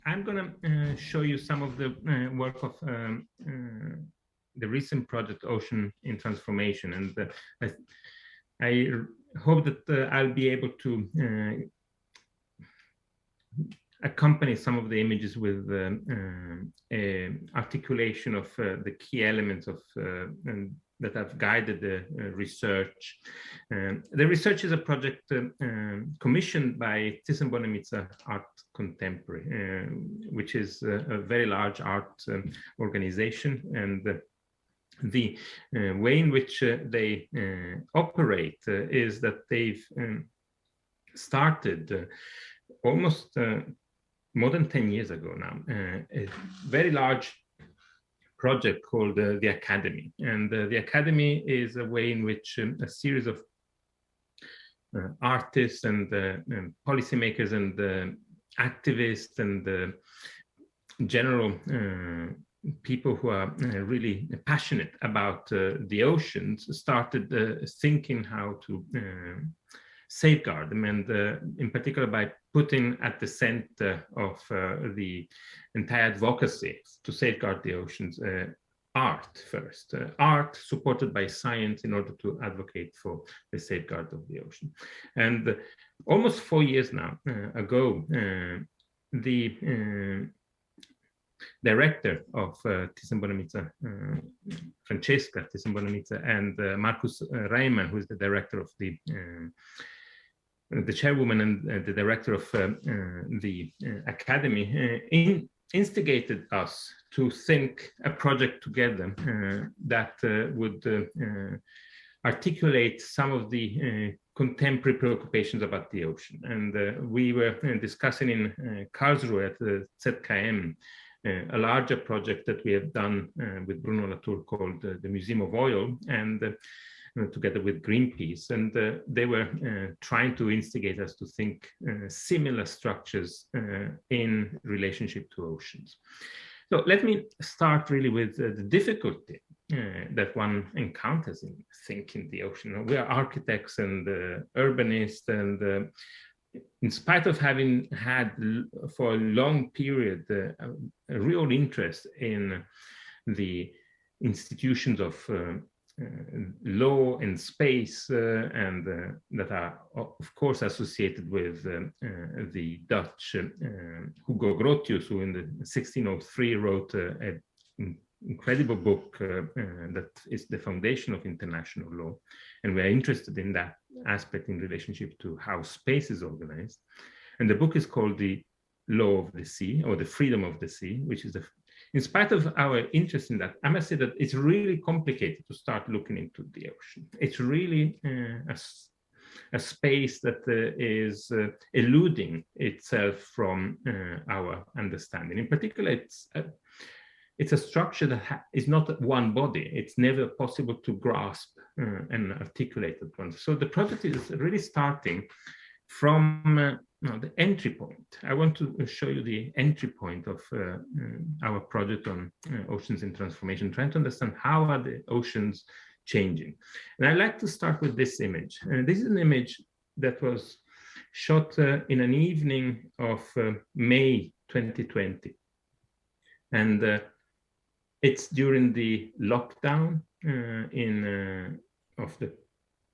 I'm going to show you some of the work of the recent project Ocean in Transformation, and I hope that I'll be able to accompany some of the images with articulation of the key elements of that have guided the research. The research is a project commissioned by Thyssen-Bornemisza Art Contemporary, which is a very large art organization, and the way in which they operate is that they've started almost more than 10 years ago now, a very large project called the Academy. And the Academy is a way in which a series of artists and policymakers and activists and general people who are really passionate about the oceans started thinking how to safeguard them, and in particular by putting at the center of the entire advocacy to safeguard the oceans art first, art supported by science in order to advocate for the safeguard of the ocean. And almost 4 years now ago, the director of Thyssen-Bornemisza, Francesca Thyssen-Bornemisza, and Markus Reimann, who is the director of the chairwoman and the director of the Academy, instigated us to think a project together that would articulate some of the contemporary preoccupations about the ocean. And we were discussing in Karlsruhe at the ZKM a larger project that we have done with Bruno Latour called the Museum of Oil, and together with Greenpeace, and they were trying to instigate us to think similar structures in relationship to oceans. So let me start really with the difficulty that one encounters in thinking the ocean. We are architects and urbanists, and in spite of having had for a long period a real interest in the institutions of law and space, and that are of course associated with the Dutch Hugo Grotius, who in the 1603 wrote an incredible book that is the foundation of international law, and we are interested in that aspect in relationship to how space is organized. And the book is called The Law of the Sea, or The Freedom of the Sea, which is in spite of our interest in that, I must say that it's really complicated to start looking into the ocean. It's really a space that is eluding itself from our understanding. In particular, it's a structure that is not one body. It's never possible to grasp and articulate at once. So the project is really starting from the entry point. I want to show you the entry point of our project on oceans in transformation, trying to understand how are the oceans changing. And I like to start with this image. This is an image that was shot in an evening of May 2020. And it's during the lockdown of the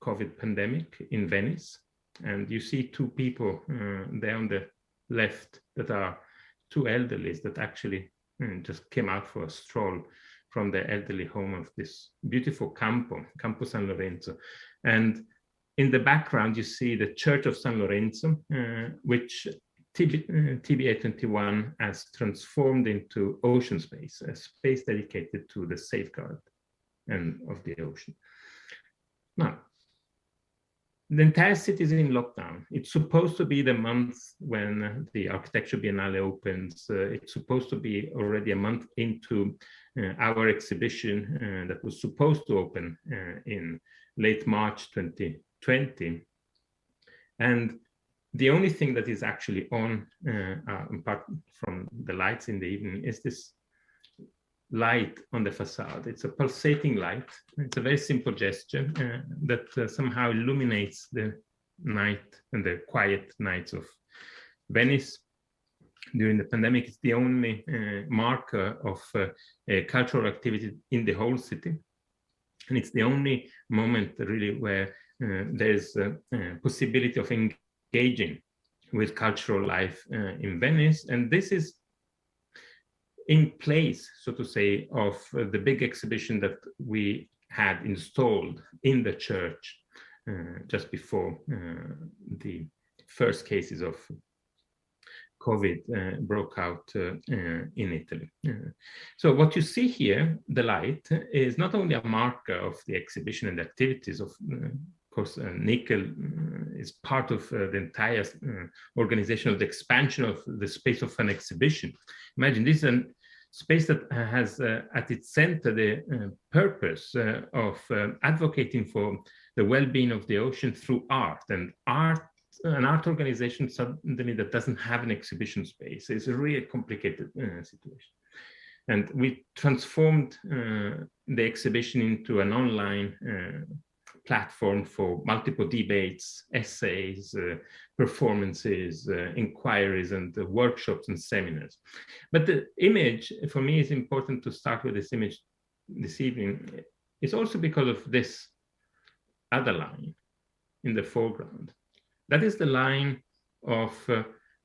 COVID pandemic in Venice. And you see two people there on the left that are two elderlies that actually just came out for a stroll from the elderly home of this beautiful Campo San Lorenzo. And in the background, you see the Church of San Lorenzo, which TBA 21 has transformed into ocean space, a space dedicated to the safeguard of the ocean. Now, the entire city is in lockdown. It's supposed to be the month when the Architecture Biennale opens. It's supposed to be already a month into our exhibition that was supposed to open in late March 2020. And the only thing that is actually on, apart from the lights in the evening, is this light on the facade. It's a pulsating light. It's a very simple gesture that somehow illuminates the night and the quiet nights of Venice. during the pandemic. It's the only marker of cultural activity in the whole city. And it's the only moment really where there's a possibility of engaging with cultural life in Venice. And this is in place, so to say, of the big exhibition that we had installed in the church just before the first cases of COVID broke out in Italy. So what you see here, the light, is not only a marker of the exhibition and the activities of course, nickel is part of the entire organization of the expansion of the space of an exhibition. Imagine this is a space that has at its center the purpose of advocating for the well-being of the ocean through art. And an art organization suddenly that doesn't have an exhibition space is a really complicated situation. And we transformed the exhibition into an online platform for multiple debates, essays, performances, inquiries, and workshops and seminars. But the image, for me, is important to start with this image this evening. It's also because of this other line in the foreground. That is the line of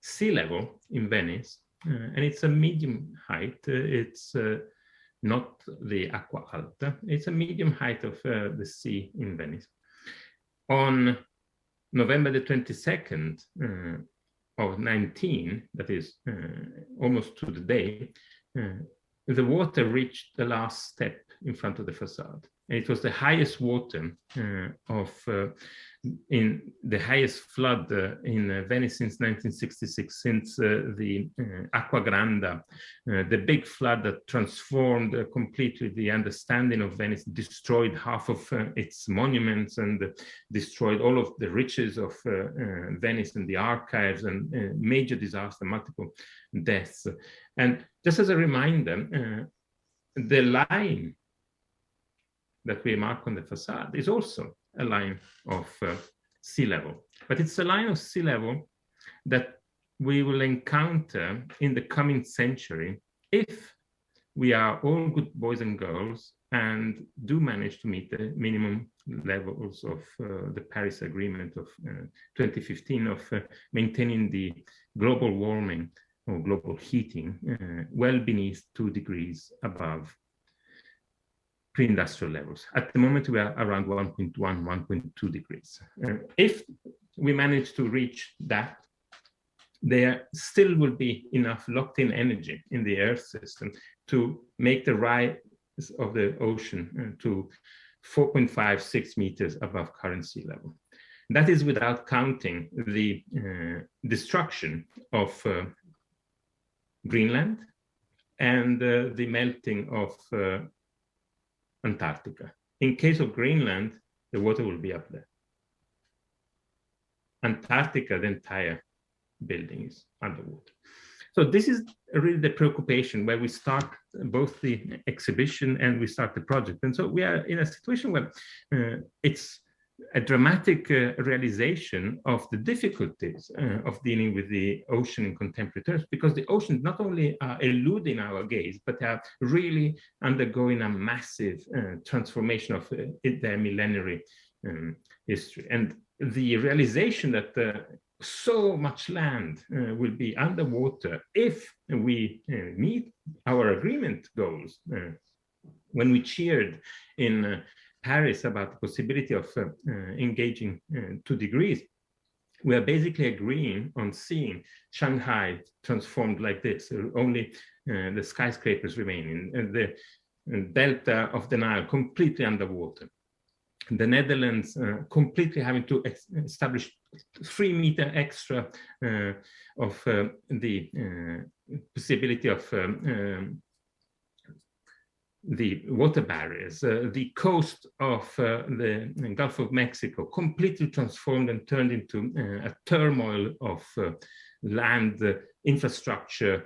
sea level in Venice, and it's a medium height. It's not the acqua alta. It's a medium height of the sea in Venice. On November the 22nd of 19, that is almost to the day, the water reached the last step in front of the facade. And it was the highest water in the highest flood in Venice since 1966, since the Acqua Granda, the big flood that transformed completely the understanding of Venice, destroyed half of its monuments and destroyed all of the riches of Venice and the archives, and major disaster, multiple deaths. And just as a reminder, the line that we mark on the facade is also a line of sea level. But it's a line of sea level that we will encounter in the coming century if we are all good boys and girls and do manage to meet the minimum levels of the Paris Agreement of 2015 of maintaining the global warming or global heating well beneath 2 degrees above pre-industrial levels. At the moment, we are around 1.1, 1.2 degrees. If we manage to reach that, there still will be enough locked-in energy in the Earth system to make the rise of the ocean to 4.5, 6 meters above current sea level. That is without counting the destruction of Greenland and the melting of Antarctica. In case of Greenland, the water will be up there. Antarctica, the entire building is underwater. So this is really the preoccupation where we start both the exhibition and we start the project. And so we are in a situation where it's a dramatic realization of the difficulties of dealing with the ocean in contemporary terms, because the ocean not only are eluding our gaze, but they are really undergoing a massive transformation of their millenary history. And the realization that so much land will be underwater if we meet our agreement goals. When we cheered in Paris about the possibility of engaging 2 degrees, we are basically agreeing on seeing Shanghai transformed like this, only the skyscrapers remaining, and the delta of the Nile completely underwater. The Netherlands completely having to establish 3 meters extra of the possibility of the water barriers, the coast of the Gulf of Mexico completely transformed and turned into a turmoil of land infrastructure,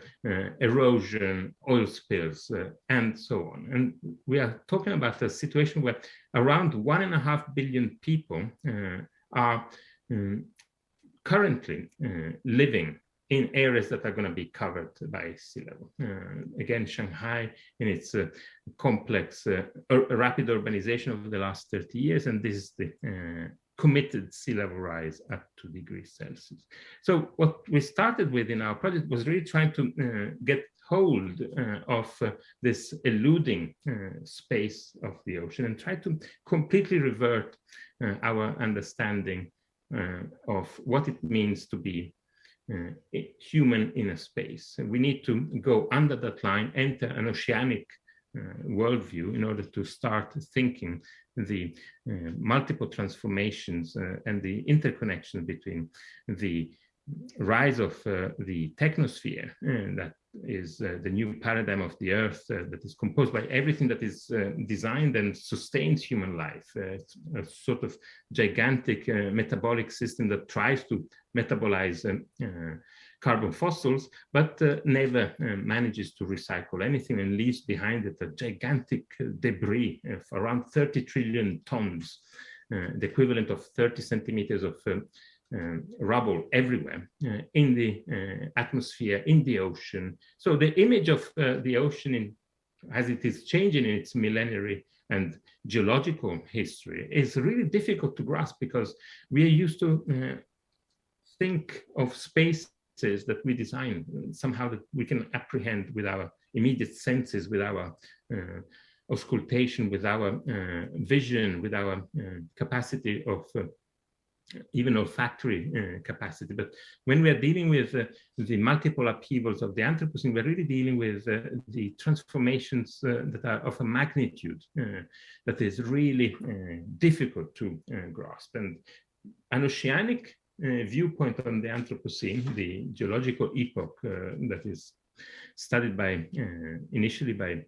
erosion, oil spills, and so on. And we are talking about a situation where around 1.5 billion people are currently living in areas that are going to be covered by sea level. Again, Shanghai in its complex, rapid urbanization over the last 30 years, and this is the committed sea level rise at 2 degrees Celsius. So what we started with in our project was really trying to get hold of this eluding space of the ocean and try to completely revert our understanding of what it means to be human in a space. And we need to go under that line, enter an oceanic worldview in order to start thinking the multiple transformations and the interconnection between the rise of the technosphere, that is the new paradigm of the Earth that is composed by everything that is designed and sustains human life. It's a sort of gigantic metabolic system that tries to metabolize carbon fossils, but never manages to recycle anything and leaves behind it a gigantic debris of around 30 trillion tons, the equivalent of 30 centimeters of rubble everywhere in the atmosphere, in the ocean. So the image of the ocean as it is changing in its millenary and geological history is really difficult to grasp, because we are used to think of spaces that we design somehow that we can apprehend with our immediate senses, with our auscultation, with our vision, with our capacity of even olfactory capacity. But when we are dealing with the multiple upheavals of the Anthropocene, we're really dealing with the transformations that are of a magnitude that is really difficult to grasp. And an oceanic viewpoint on the Anthropocene, the geological epoch that is studied by initially by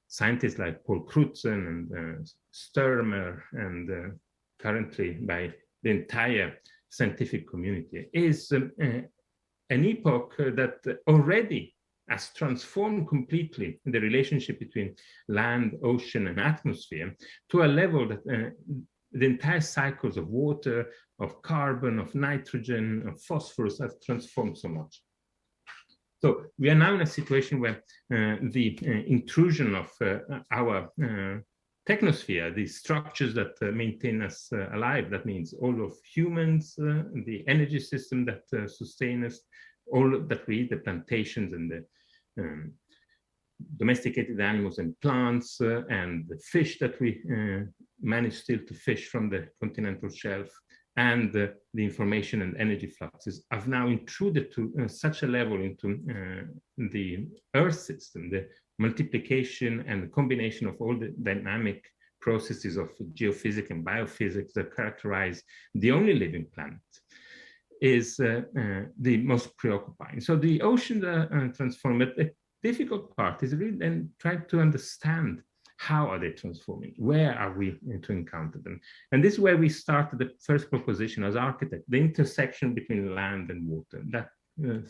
scientists like Paul Crutzen and Sturmer, and currently by the entire scientific community, is an epoch that already has transformed completely the relationship between land, ocean, and atmosphere to a level that the entire cycles of water, of carbon, of nitrogen, of phosphorus have transformed so much. So we are now in a situation where the intrusion of our technosphere, the structures that maintain us alive, that means all of humans, the energy system that sustain us, all that we eat, the plantations and the domesticated animals and plants, and the fish that we manage still to fish from the continental shelf, and the information and energy fluxes have now intruded to such a level into the Earth system, the multiplication and the combination of all the dynamic processes of geophysics and biophysics that characterize the only living planet is the most preoccupying. So the oceans are transformed, but the difficult part is really then trying to understand how are they transforming, where are we to encounter them. And this is where we started the first proposition as architect, the intersection between land and water, that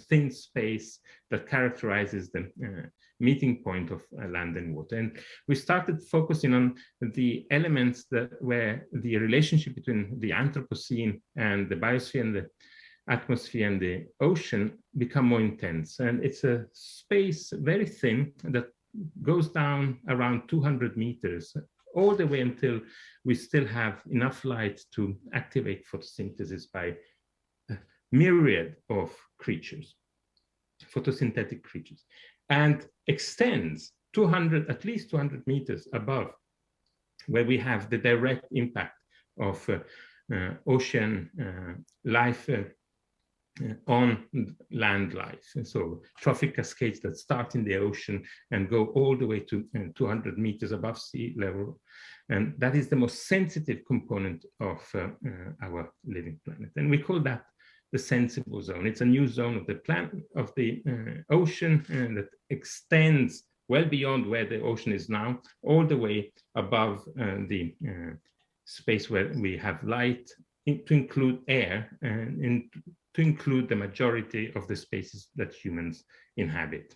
thin space that characterizes the meeting point of land and water. And we started focusing on the elements that where the relationship between the Anthropocene and the biosphere and the atmosphere and the ocean become more intense. And it's a space very thin that goes down around 200 meters all the way until we still have enough light to activate photosynthesis by a myriad of creatures, photosynthetic creatures, and extends 200, at least 200 meters above where we have the direct impact of ocean life on land life. And so trophic cascades that start in the ocean and go all the way to 200 meters above sea level. And that is the most sensitive component of our living planet. And we call that the sensible zone. It's a new zone of the planet, of the ocean, that extends well beyond where the ocean is now, all the way above the space where we have light, to include air, and to include the majority of the spaces that humans inhabit.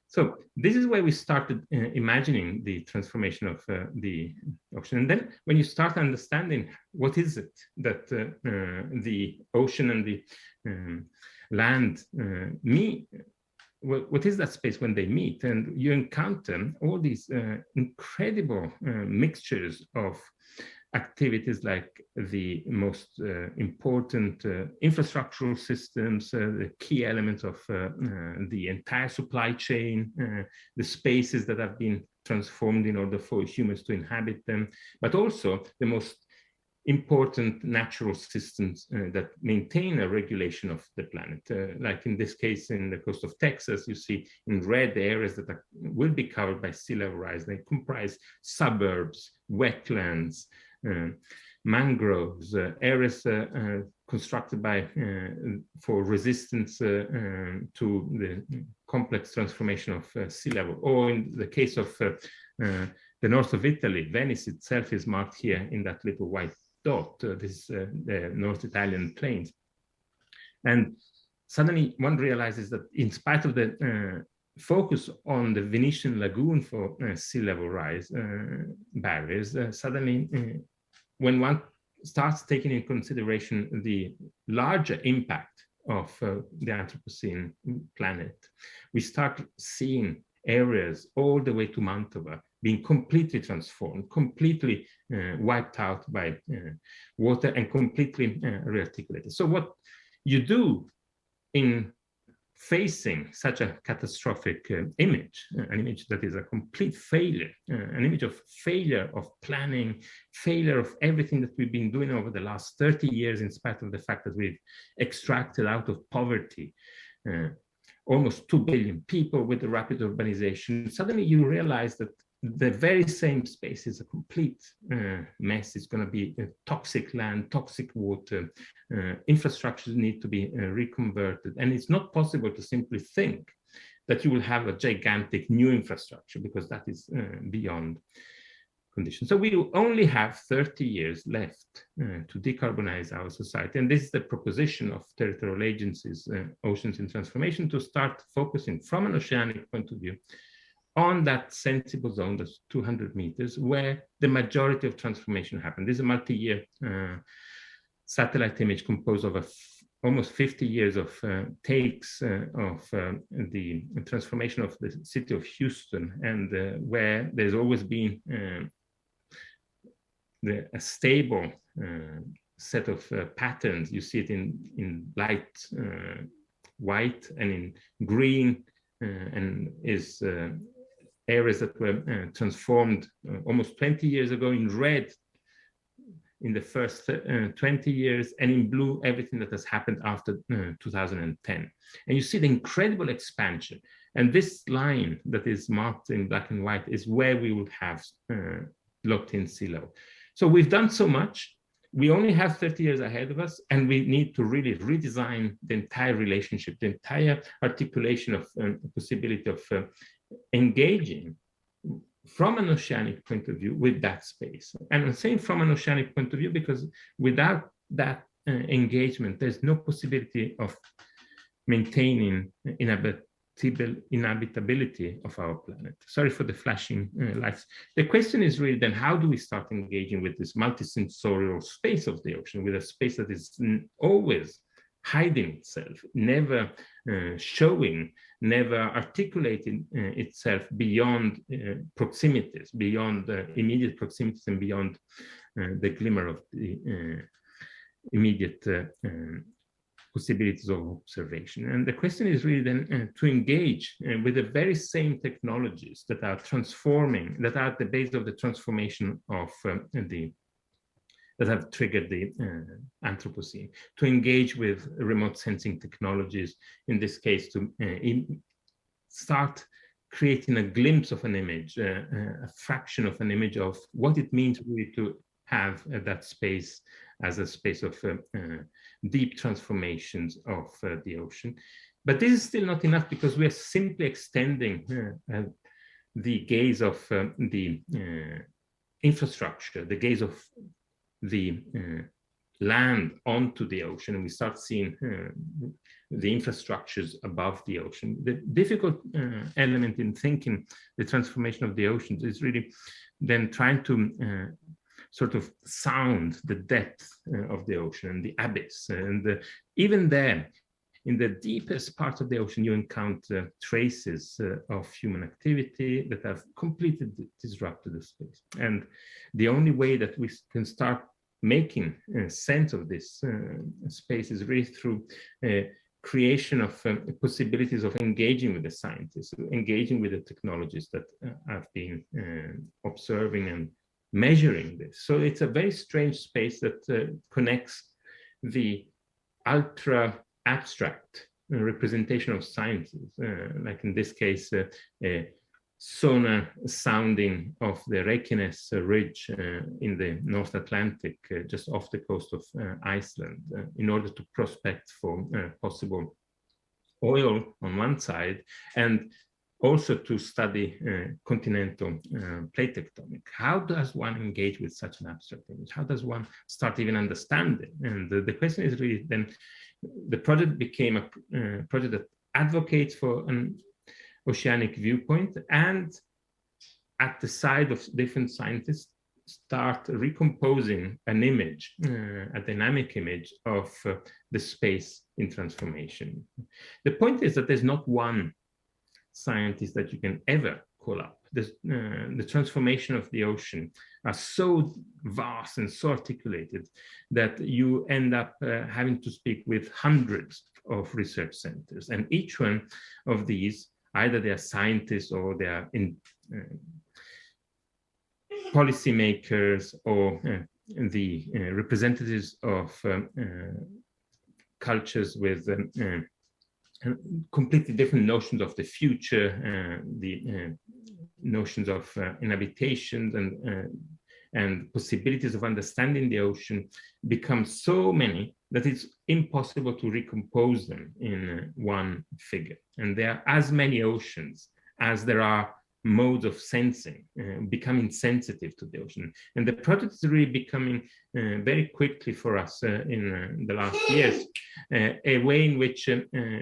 So this is where we started imagining the transformation of the ocean. And then when you start understanding what is it that the ocean and the land meet. What is that space when they meet? And you encounter all these incredible mixtures of activities, like the most important infrastructural systems, the key elements of the entire supply chain, the spaces that have been transformed in order for humans to inhabit them, but also the most important natural systems that maintain a regulation of the planet. Like in this case, in the coast of Texas, you see in red areas that will be covered by sea level rise. They comprise suburbs, wetlands, mangroves, areas constructed by for resistance to the complex transformation of sea level. Or in the case of the north of Italy, Venice itself is marked here in that little white dot. This is the North Italian plains. And suddenly one realizes that in spite of the focus on the Venetian lagoon for sea level rise barriers, suddenly when one starts taking into consideration the larger impact of the Anthropocene planet, we start seeing areas all the way to Mantova being completely transformed, completely wiped out by water, and completely rearticulated. So what you do in facing such a catastrophic image, an image that is a complete failure, an image of failure of planning, failure of everything that we've been doing over the last 30 years, in spite of the fact that we've extracted out of poverty almost 2 billion people with the rapid urbanization. Suddenly you realize that the very same space is a complete mess. It's going to be a toxic land, toxic water, infrastructures need to be reconverted. And it's not possible to simply think that you will have a gigantic new infrastructure, because that is beyond conditions. So we will only have 30 years left to decarbonize our society. And this is the proposition of territorial agencies, Oceans in Transformation, to start focusing from an oceanic point of view on that sensible zone, that's 200 meters, where the majority of transformation happened. This is a multi-year satellite image composed of almost 50 years of takes of the transformation of the city of Houston, and where there's always been a stable set of patterns. You see it in light white and in green, and is areas that were transformed almost 20 years ago, in red in the first 20 years, and in blue everything that has happened after 2010. And you see the incredible expansion. And this line that is marked in black and white is where we will have locked in sea level. So we've done so much. We only have 30 years ahead of us, and we need to really redesign the entire relationship, the entire articulation of the possibility of engaging from an oceanic point of view with that space. And I'm saying from an oceanic point of view because without that engagement, there's no possibility of maintaining inhabitability of our planet. Sorry for the flashing lights. The question is really then, how do we start engaging with this multisensorial space of the ocean, with a space that is always hiding itself, never showing, never articulating itself beyond proximities, beyond immediate proximities, and beyond the glimmer of the immediate possibilities of observation. And the question is really then to engage with the very same technologies that are transforming, that are at the base of the transformation of that have triggered the Anthropocene, to engage with remote sensing technologies, in this case, to start creating a glimpse of an image, a fraction of an image of what it means really to have that space as a space of deep transformations of the ocean. But this is still not enough, because we are simply extending the gaze of the infrastructure, the gaze of the land onto the ocean, and we start seeing the infrastructures above the ocean. The difficult element in thinking the transformation of the oceans is really then trying to sort of sound the depth of the ocean and the abyss. And even there, in the deepest part of the ocean, you encounter traces of human activity that have completely disrupted the space. And the only way that we can start making sense of this space is really through creation of possibilities of engaging with the scientists, engaging with the technologies that have been observing and measuring this. So it's a very strange space that connects the ultra abstract representation of sciences, like in this case, sonar sounding of the Reykjanes Ridge in the North Atlantic, just off the coast of Iceland, in order to prospect for possible oil on one side, and also to study continental plate tectonic. How does one engage with such an abstract image? How does one start even understanding? And the question is really then, the project became a project that advocates for an oceanic viewpoint, and at the side of different scientists start recomposing an image, a dynamic image of the space in transformation. The point is that there's not one scientist that you can ever call up. The transformation of the ocean are so vast and so articulated that you end up having to speak with hundreds of research centers. And each one of these, either they are scientists or they are policymakers or the representatives of cultures with completely different notions of the future, the notions of inhabitation and possibilities of understanding the ocean become so many that it's impossible to recompose them in one figure. And there are as many oceans as there are modes of sensing, becoming sensitive to the ocean. And the project is really becoming very quickly for us in the last years, a way in which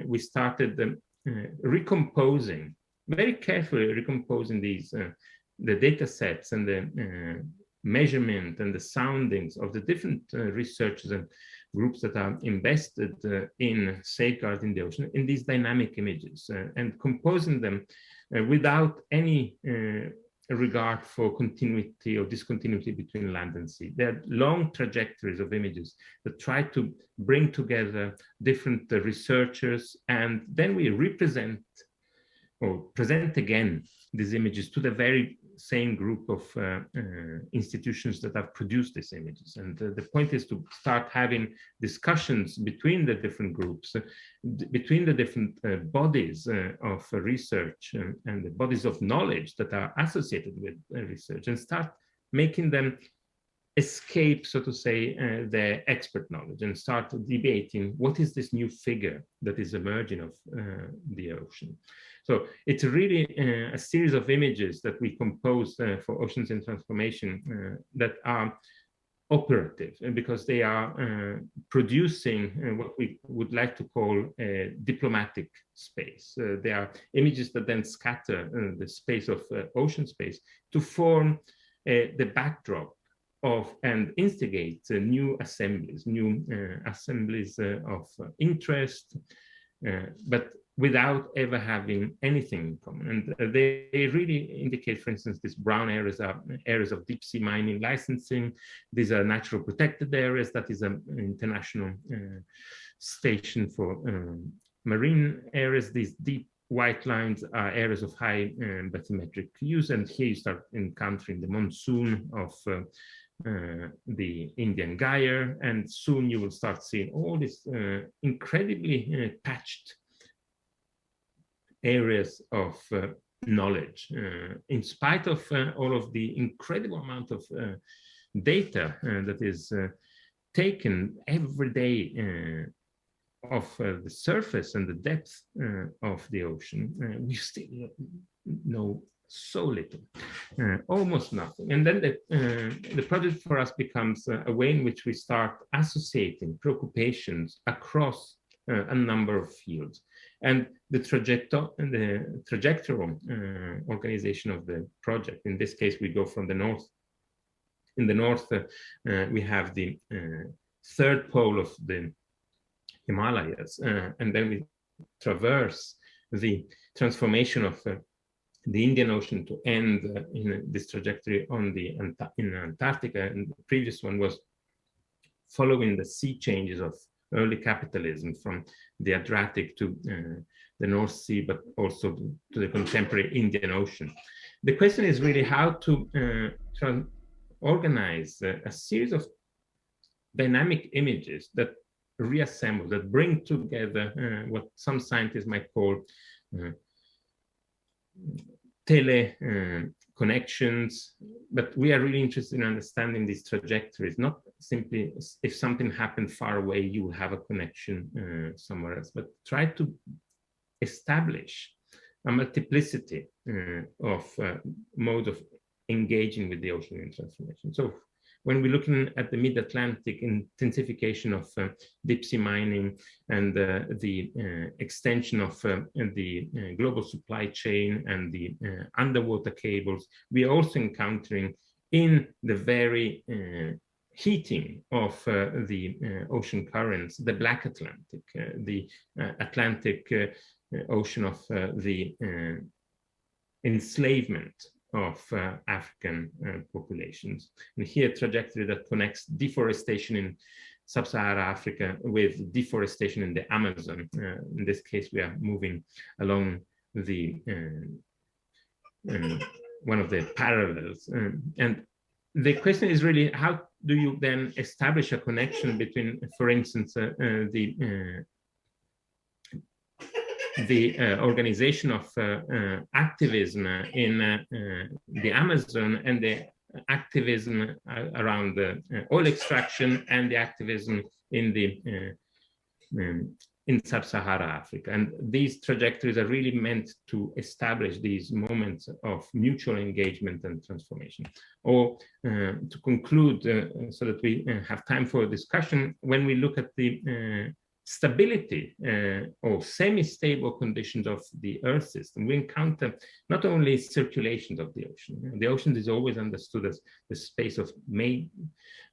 we started recomposing, very carefully recomposing these, the data sets and the measurement and the soundings of the different researchers and groups that are invested in safeguarding the ocean in these dynamic images, and composing them without any regard for continuity or discontinuity between land and sea. There are long trajectories of images that try to bring together different researchers, and then we represent or present again these images to the very same group of institutions that have produced these images. And the point is to start having discussions between the different groups, between the different bodies of research and the bodies of knowledge that are associated with research, and start making them escape, so to say, their expert knowledge, and start debating what is this new figure that is emerging of the ocean. So it's really a series of images that we compose for Oceans in Transformation that are operative, because they are producing what we would like to call a diplomatic space. They are images that then scatter the space of ocean space to form the backdrop of and instigate new assemblies of interest, but without ever having anything in common. And they really indicate, for instance, these brown areas are areas of deep sea mining licensing. These are natural protected areas. That is an international station for marine areas. These deep white lines are areas of high bathymetric use. And here you start encountering the monsoon of the Indian Gyre. And soon you will start seeing all these incredibly patched areas of knowledge, in spite of all of the incredible amount of data that is taken every day of the surface and the depth of the ocean. We still know so little, almost nothing. And then the project for us becomes a way in which we start associating preoccupations across a number of fields. And the trajectoral organization of the project, in this case, we go from the north. In the north, we have the third pole of the Himalayas, and then we traverse the transformation of the Indian Ocean to end in this trajectory on in Antarctica, and the previous one was following the sea changes of early capitalism from the Adriatic to the North Sea, but also to the contemporary Indian Ocean. The question is really how to organize a series of dynamic images that reassemble, that bring together what some scientists might call tele connections, but we are really interested in understanding these trajectories, not simply if something happened far away, you will have a connection somewhere else, but try to establish a multiplicity of modes of engaging with the ocean in transformation. So when we're looking at the mid-Atlantic intensification of deep sea mining and the extension of the global supply chain and the underwater cables, we are also encountering in the very heating of the ocean currents, the Black Atlantic, the Atlantic Ocean of the enslavement of African populations. And here, a trajectory that connects deforestation in sub-Saharan Africa with deforestation in the Amazon. In this case, we are moving along the one of the parallels. And the question is really, how do you then establish a connection between, for instance, the organization of activism in the Amazon and the activism around the oil extraction and the activism in the in sub-Saharan Africa. And these trajectories are really meant to establish these moments of mutual engagement and transformation. Or to conclude, so that we have time for discussion, when we look at the stability or semi-stable conditions of the Earth system, we encounter not only circulations of the ocean. The ocean is always understood as the space of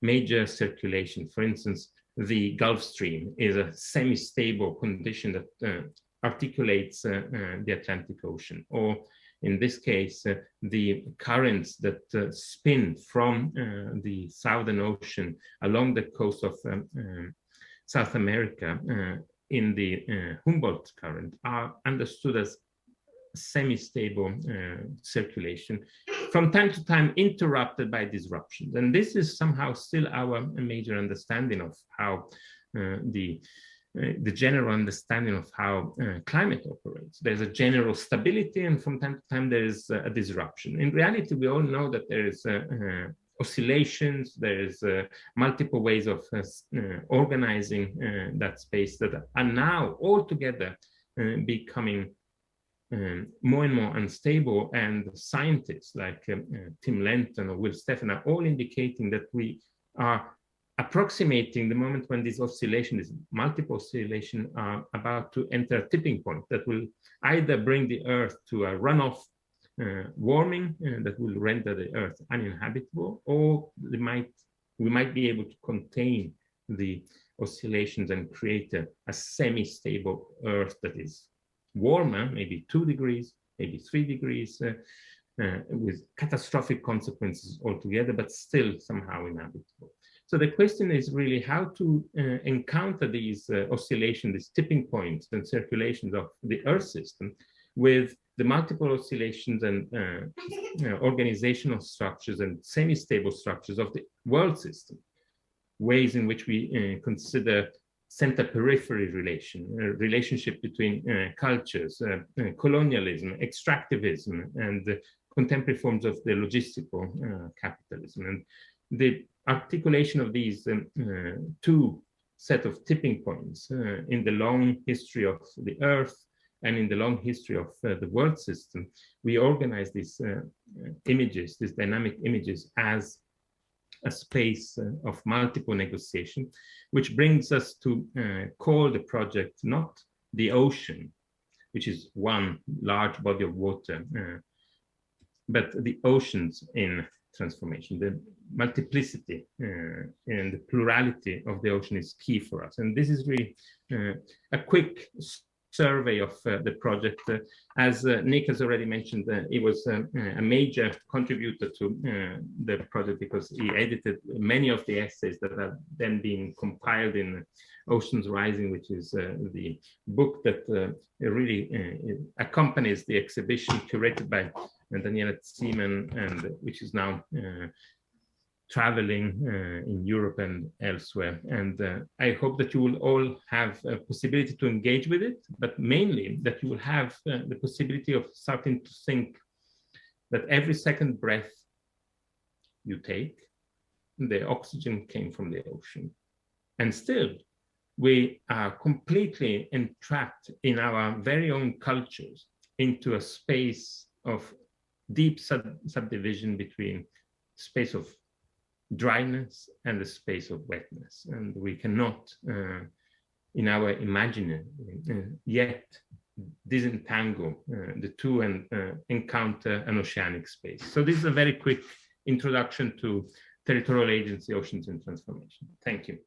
major circulation. For instance, the Gulf Stream is a semi-stable condition that articulates the Atlantic Ocean, or in this case, the currents that spin from the Southern Ocean along the coast of South America in the Humboldt current are understood as semi-stable circulation, from time to time interrupted by disruptions. And this is somehow still our major understanding of how the general understanding of how climate operates. There's a general stability, and from time to time there is a disruption. In reality, we all know that there is oscillations, there's multiple ways of organizing that space that are now altogether becoming more and more unstable, and scientists like Tim Lenton or Will Steffen are all indicating that we are approximating the moment when these oscillations, these multiple oscillations, are about to enter a tipping point that will either bring the Earth to a runoff warming that will render the Earth uninhabitable, or we might be able to contain the oscillations and create a semi-stable Earth that is warmer, maybe 2 degrees, maybe 3 degrees, with catastrophic consequences altogether, but still somehow inhabitable. So the question is really how to encounter these oscillations, these tipping points and circulations of the Earth system with the multiple oscillations and organizational structures and semi-stable structures of the world system, ways in which we consider center-periphery relationship between cultures, colonialism, extractivism, and contemporary forms of the logistical capitalism. And the articulation of these two set of tipping points in the long history of the Earth and in the long history of the world system, we organize these images, these dynamic images, as a space of multiple negotiation, which brings us to call the project not the ocean, which is one large body of water, but the oceans in transformation. The multiplicity and the plurality of the ocean is key for us. And this is really a quick survey of the project. As Nick has already mentioned, he was a major contributor to the project because he edited many of the essays that have then been compiled in Oceans Rising, which is the book that really accompanies the exhibition curated by Daniela Ziemann, and which is now traveling in Europe and elsewhere. And I hope that you will all have a possibility to engage with it, but mainly that you will have the possibility of starting to think that every second breath you take, the oxygen came from the ocean. And still, we are completely entrapped in our very own cultures into a space of deep subdivision between space of dryness and the space of wetness. And we cannot, in our imagining, yet disentangle the two and encounter an oceanic space. So this is a very quick introduction to Territorial Agency, Oceans in Transformation. Thank you.